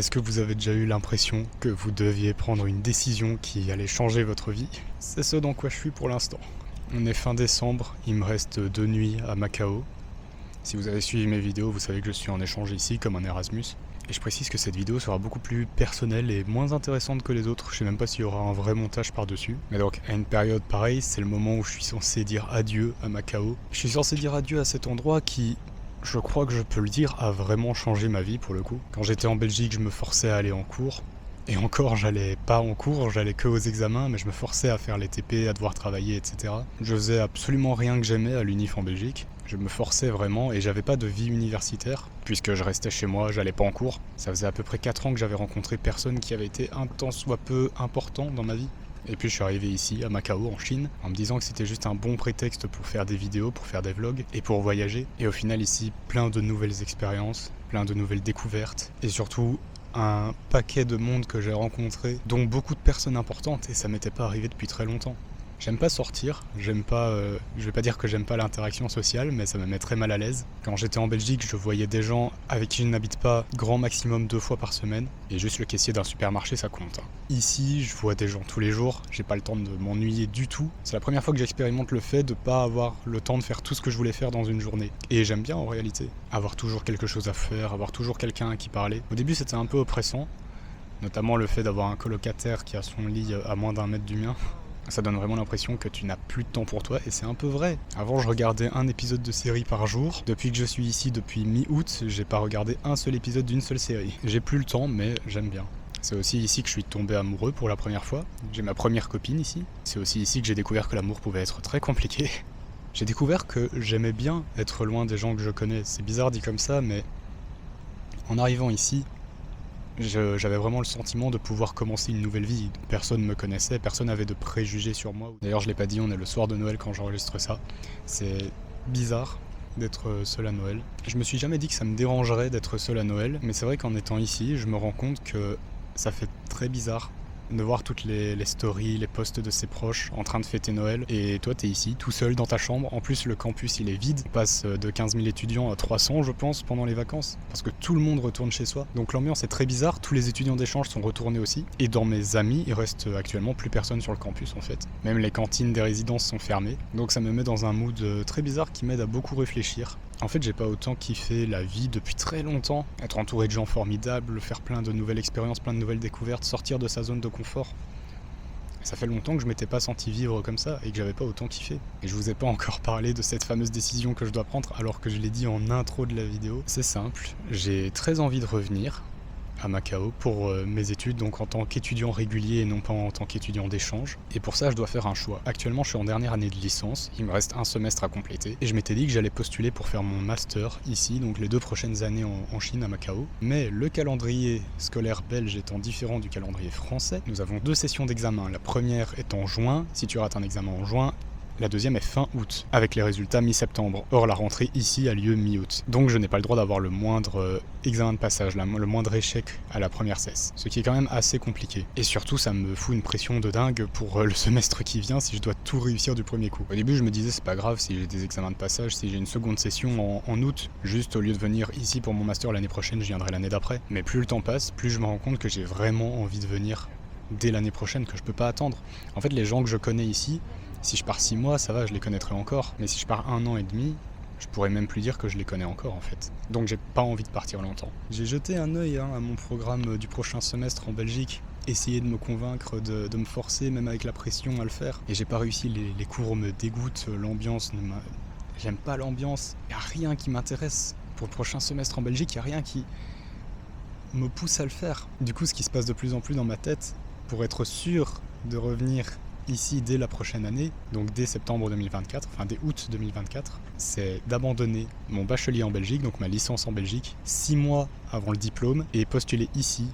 Est-ce que vous avez déjà eu l'impression que vous deviez prendre une décision qui allait changer votre vie? C'est ce dans quoi je suis pour l'instant. On est fin décembre, il me reste 2 nuits à Macao. Si vous avez suivi mes vidéos, vous savez que je suis en échange ici comme un Erasmus. Et je précise que cette vidéo sera beaucoup plus personnelle et moins intéressante que les autres. Je sais même pas s'il y aura un vrai montage par-dessus. Mais donc, à une période pareille, c'est le moment où je suis censé dire adieu à Macao. Je suis censé dire adieu à cet endroit qui, je crois que je peux le dire, a vraiment changé ma vie pour le coup. Quand j'étais en Belgique, je me forçais à aller en cours. Et encore, j'allais pas en cours, j'allais que aux examens, mais je me forçais à faire les TP, à devoir travailler, etc. Je faisais absolument rien que j'aimais à l'UNIF en Belgique. Je me forçais vraiment et j'avais pas de vie universitaire, puisque je restais chez moi, j'allais pas en cours. Ça faisait à peu près 4 ans que j'avais rencontré personne qui avait été un tant soit peu important dans ma vie. Et puis je suis arrivé ici, à Macao, en Chine, en me disant que c'était juste un bon prétexte pour faire des vidéos, pour faire des vlogs, et pour voyager. Et au final ici, plein de nouvelles expériences, plein de nouvelles découvertes, et surtout un paquet de monde que j'ai rencontré, dont beaucoup de personnes importantes, et ça m'était pas arrivé depuis très longtemps. J'aime pas sortir, j'aime pas, je vais pas dire que j'aime pas l'interaction sociale, mais ça me met très mal à l'aise. Quand j'étais en Belgique, je voyais des gens avec qui je n'habite pas grand maximum 2 fois par semaine, et juste le caissier d'un supermarché ça compte. Ici, je vois des gens tous les jours, j'ai pas le temps de m'ennuyer du tout. C'est la première fois que j'expérimente le fait de pas avoir le temps de faire tout ce que je voulais faire dans une journée. Et j'aime bien en réalité, avoir toujours quelque chose à faire, avoir toujours quelqu'un à qui parler. Au début c'était un peu oppressant, notamment le fait d'avoir un colocataire qui a son lit à moins d'1 mètre du mien. Ça donne vraiment l'impression que tu n'as plus de temps pour toi, et c'est un peu vrai. Avant, je regardais un épisode de série par jour. Depuis que je suis ici, depuis mi-août, j'ai pas regardé un seul épisode d'une seule série. J'ai plus le temps, mais j'aime bien. C'est aussi ici que je suis tombé amoureux pour la première fois. J'ai ma première copine ici. C'est aussi ici que j'ai découvert que l'amour pouvait être très compliqué. J'ai découvert que j'aimais bien être loin des gens que je connais. C'est bizarre dit comme ça, mais en arrivant ici, j'avais vraiment le sentiment de pouvoir commencer une nouvelle vie. Personne me connaissait, personne n'avait de préjugés sur moi. D'ailleurs, je l'ai pas dit, on est le soir de Noël quand j'enregistre ça. C'est bizarre d'être seul à Noël. Je me suis jamais dit que ça me dérangerait d'être seul à Noël, mais c'est vrai qu'en étant ici, je me rends compte que ça fait très bizarre de voir toutes les stories, les posts de ses proches en train de fêter Noël, et toi t'es ici, tout seul dans ta chambre. En plus le campus il est vide, il passe de 15 000 étudiants à 300 je pense pendant les vacances, parce que tout le monde retourne chez soi. Donc l'ambiance est très bizarre, tous les étudiants d'échange sont retournés aussi, et dans mes amis il reste actuellement plus personne sur le campus en fait. Même les cantines des résidences sont fermées, donc ça me met dans un mood très bizarre qui m'aide à beaucoup réfléchir. En fait, j'ai pas autant kiffé la vie depuis très longtemps. Être entouré de gens formidables, faire plein de nouvelles expériences, plein de nouvelles découvertes, sortir de sa zone de confort. Ça fait longtemps que je m'étais pas senti vivre comme ça et que j'avais pas autant kiffé. Et je vous ai pas encore parlé de cette fameuse décision que je dois prendre alors que je l'ai dit en intro de la vidéo. C'est simple, j'ai très envie de revenir à Macao pour mes études, donc en tant qu'étudiant régulier et non pas en tant qu'étudiant d'échange. Et pour ça, je dois faire un choix. Actuellement, je suis en dernière année de licence, il me reste un semestre à compléter, et je m'étais dit que j'allais postuler pour faire mon master ici, donc les 2 prochaines années en Chine, à Macao. Mais le calendrier scolaire belge étant différent du calendrier français, nous avons 2 sessions d'examen. La première est en juin, si tu rates un examen en juin, la deuxième est fin août, avec les résultats mi-septembre. Or, la rentrée ici a lieu mi-août. Donc je n'ai pas le droit d'avoir le moindre examen de passage, le moindre échec à la première cesse. Ce qui est quand même assez compliqué. Et surtout, ça me fout une pression de dingue pour le semestre qui vient si je dois tout réussir du premier coup. Au début, je me disais, c'est pas grave si j'ai des examens de passage, si j'ai une seconde session en août. Juste au lieu de venir ici pour mon master l'année prochaine, je viendrai l'année d'après. Mais plus le temps passe, plus je me rends compte que j'ai vraiment envie de venir dès l'année prochaine, que je peux pas attendre. En fait, les gens que je connais ici, si je pars 6 mois, ça va, je les connaîtrai encore. Mais si je pars 1 an et demi, je pourrais même plus dire que je les connais encore en fait. Donc j'ai pas envie de partir longtemps. J'ai jeté un œil à mon programme du prochain semestre en Belgique. Essayer de me convaincre, de me forcer, même avec la pression, à le faire. Et j'ai pas réussi, les cours me dégoûtent, l'ambiance ne m'a... J'aime pas l'ambiance. Y a rien qui m'intéresse. Pour le prochain semestre en Belgique, y a rien qui me pousse à le faire. Du coup, ce qui se passe de plus en plus dans ma tête, pour être sûr de revenir ici dès la prochaine année, donc dès septembre 2024, enfin dès août 2024, c'est d'abandonner mon bachelier en Belgique, donc ma licence en Belgique, 6 mois avant le diplôme, et postuler ici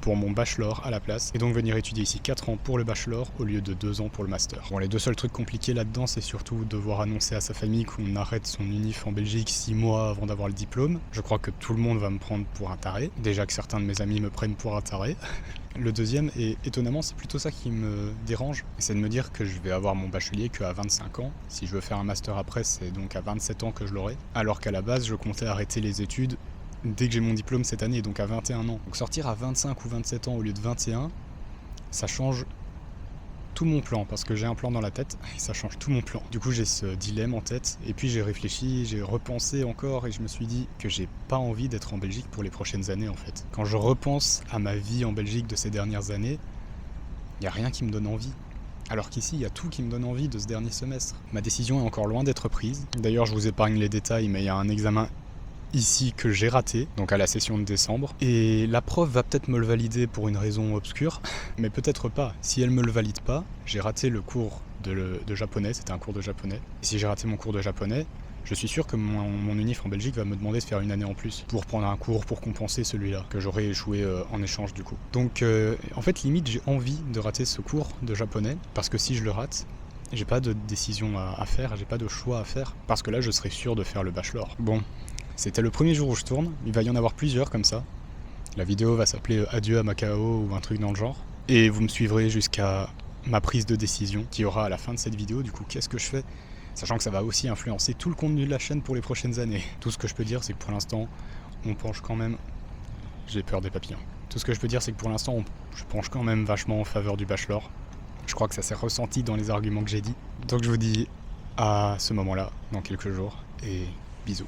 pour mon bachelor à la place, et donc venir étudier ici 4 ans pour le bachelor au lieu de 2 ans pour le master. Bon, les 2 seuls trucs compliqués là-dedans, c'est surtout devoir annoncer à sa famille qu'on arrête son unif en Belgique 6 mois avant d'avoir le diplôme. Je crois que tout le monde va me prendre pour un taré, déjà que certains de mes amis me prennent pour un taré. Le deuxième, et étonnamment c'est plutôt ça qui me dérange, c'est de me dire que je vais avoir mon bachelier qu'à 25 ans. Si je veux faire un master après, c'est donc à 27 ans que je l'aurai, alors qu'à la base je comptais arrêter les études dès que j'ai mon diplôme cette année, donc à 21 ans. Donc sortir à 25 ou 27 ans au lieu de 21, ça change tout mon plan, parce que j'ai un plan dans la tête et ça change tout mon plan. Du coup j'ai ce dilemme en tête, et puis j'ai réfléchi, j'ai repensé encore, et je me suis dit que j'ai pas envie d'être en Belgique pour les prochaines années en fait. Quand je repense à ma vie en Belgique de ces dernières années, il n'y a rien qui me donne envie. Alors qu'ici, il y a tout qui me donne envie de ce dernier semestre. Ma décision est encore loin d'être prise. D'ailleurs, je vous épargne les détails, mais il y a un examen ici que j'ai raté, donc à la session de décembre. Et la prof va peut-être me le valider pour une raison obscure, mais peut-être pas. Si elle me le valide pas, j'ai raté le cours de japonais, c'était un cours de japonais. Et si j'ai raté mon cours de japonais, je suis sûr que mon unif en Belgique va me demander de faire une année en plus pour prendre un cours pour compenser celui-là, que j'aurais échoué en échange du coup. Donc en fait limite j'ai envie de rater ce cours de japonais, parce que si je le rate, j'ai pas de décision à faire, j'ai pas de choix à faire, parce que là je serai sûr de faire le bachelor. Bon, c'était le premier jour où je tourne, il va y en avoir plusieurs comme ça. La vidéo va s'appeler Adieu à Macao ou un truc dans le genre. Et vous me suivrez jusqu'à ma prise de décision qui aura à la fin de cette vidéo. Du coup, qu'est-ce que je fais ? Sachant que ça va aussi influencer tout le contenu de la chaîne pour les prochaines années. Tout ce que je peux dire, c'est que pour l'instant, on penche quand même... J'ai peur des papillons. Tout ce que je peux dire, c'est que pour l'instant, je penche quand même vachement en faveur du bachelor. Je crois que ça s'est ressenti dans les arguments que j'ai dit. Donc je vous dis à ce moment-là, dans quelques jours, et bisous.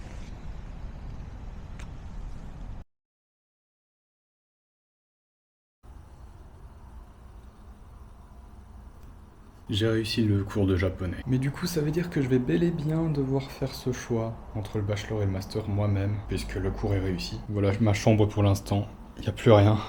J'ai réussi le cours de japonais. Mais du coup, ça veut dire que je vais bel et bien devoir faire ce choix entre le bachelor et le master moi-même, puisque le cours est réussi. Voilà ma chambre pour l'instant. Il n'y a plus rien.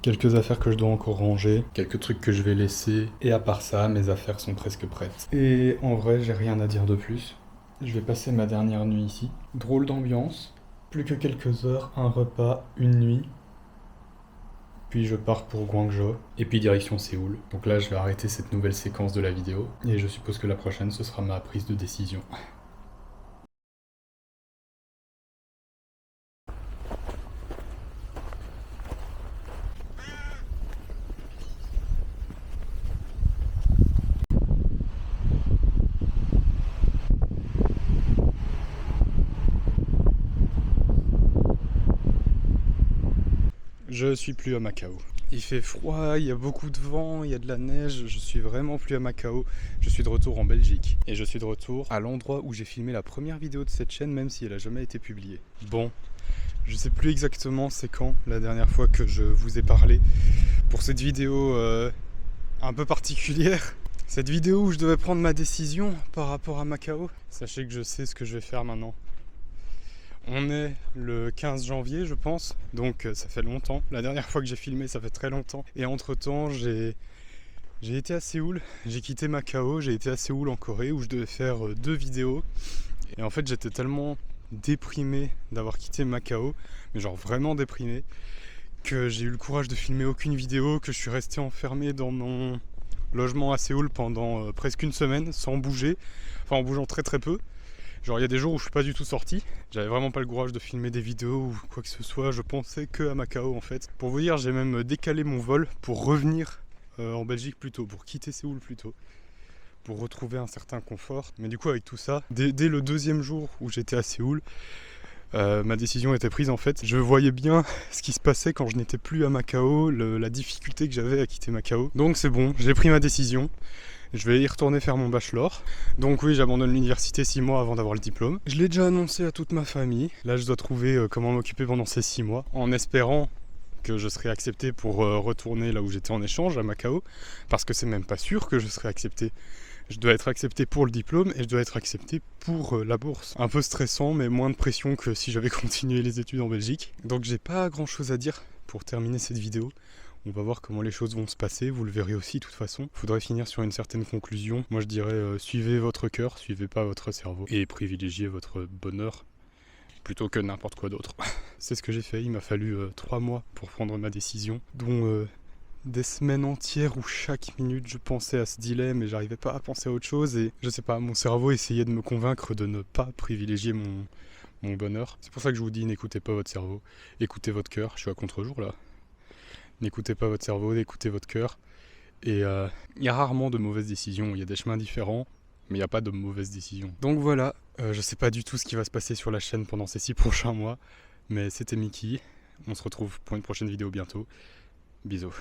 Quelques affaires que je dois encore ranger, quelques trucs que je vais laisser, et à part ça, mes affaires sont presque prêtes. Et en vrai, j'ai rien à dire de plus. Je vais passer ma dernière nuit ici. Drôle d'ambiance. Plus que quelques heures, un repas, une nuit. Puis je pars pour Guangzhou, et puis direction Séoul. Donc là, je vais arrêter cette nouvelle séquence de la vidéo, et je suppose que la prochaine, ce sera ma prise de décision. Je suis plus à Macao. Il fait froid, il y a beaucoup de vent, il y a de la neige, je suis vraiment plus à Macao. Je suis de retour en Belgique. Et je suis de retour à l'endroit où j'ai filmé la première vidéo de cette chaîne, même si elle a jamais été publiée. Bon, je sais plus exactement c'est quand la dernière fois que je vous ai parlé pour cette vidéo un peu particulière. Cette vidéo où je devais prendre ma décision par rapport à Macao. Sachez que je sais ce que je vais faire maintenant. On est le 15 janvier, je pense, donc ça fait longtemps. La dernière fois que j'ai filmé, ça fait très longtemps. Et entre-temps, j'ai été à Séoul, j'ai quitté Macao, j'ai été à Séoul en Corée où je devais faire 2 vidéos. Et en fait, j'étais tellement déprimé d'avoir quitté Macao, mais genre vraiment déprimé, que j'ai eu le courage de filmer aucune vidéo, que je suis resté enfermé dans mon logement à Séoul pendant presque une semaine, sans bouger, enfin en bougeant très très peu. Genre il y a des jours où je suis pas du tout sorti, j'avais vraiment pas le courage de filmer des vidéos ou quoi que ce soit, je pensais que à Macao en fait. Pour vous dire, j'ai même décalé mon vol pour revenir en Belgique plus tôt, pour quitter Séoul plus tôt, pour retrouver un certain confort. Mais du coup avec tout ça, dès le 2e jour où j'étais à Séoul, ma décision était prise en fait. Je voyais bien ce qui se passait quand je n'étais plus à Macao, la difficulté que j'avais à quitter Macao. Donc c'est bon, j'ai pris ma décision. Je vais y retourner faire mon bachelor. Donc oui, j'abandonne l'université 6 mois avant d'avoir le diplôme. Je l'ai déjà annoncé à toute ma famille. Là, je dois trouver comment m'occuper pendant ces 6 mois, en espérant que je serai accepté pour retourner là où j'étais en échange, à Macao. Parce que c'est même pas sûr que je serai accepté. Je dois être accepté pour le diplôme et je dois être accepté pour la bourse. Un peu stressant, mais moins de pression que si j'avais continué les études en Belgique. Donc j'ai pas grand chose à dire pour terminer cette vidéo. On va voir comment les choses vont se passer, vous le verrez aussi de toute façon. Il faudrait finir sur une certaine conclusion. Moi je dirais suivez votre cœur, suivez pas votre cerveau et privilégiez votre bonheur plutôt que n'importe quoi d'autre. C'est ce que j'ai fait, il m'a fallu 3 mois pour prendre ma décision, dont des semaines entières où chaque minute je pensais à ce dilemme et j'arrivais pas à penser à autre chose et je sais pas, mon cerveau essayait de me convaincre de ne pas privilégier mon bonheur. C'est pour ça que je vous dis n'écoutez pas votre cerveau, écoutez votre cœur. Je suis à contre-jour là. N'écoutez pas votre cerveau, écoutez votre cœur. Et il y a rarement de mauvaises décisions, il y a des chemins différents. Mais il n'y a pas de mauvaise décision. Donc voilà, je sais pas du tout ce qui va se passer sur la chaîne pendant ces 6 prochains mois. Mais c'était Mickey. On se retrouve pour une prochaine vidéo bientôt. Bisous.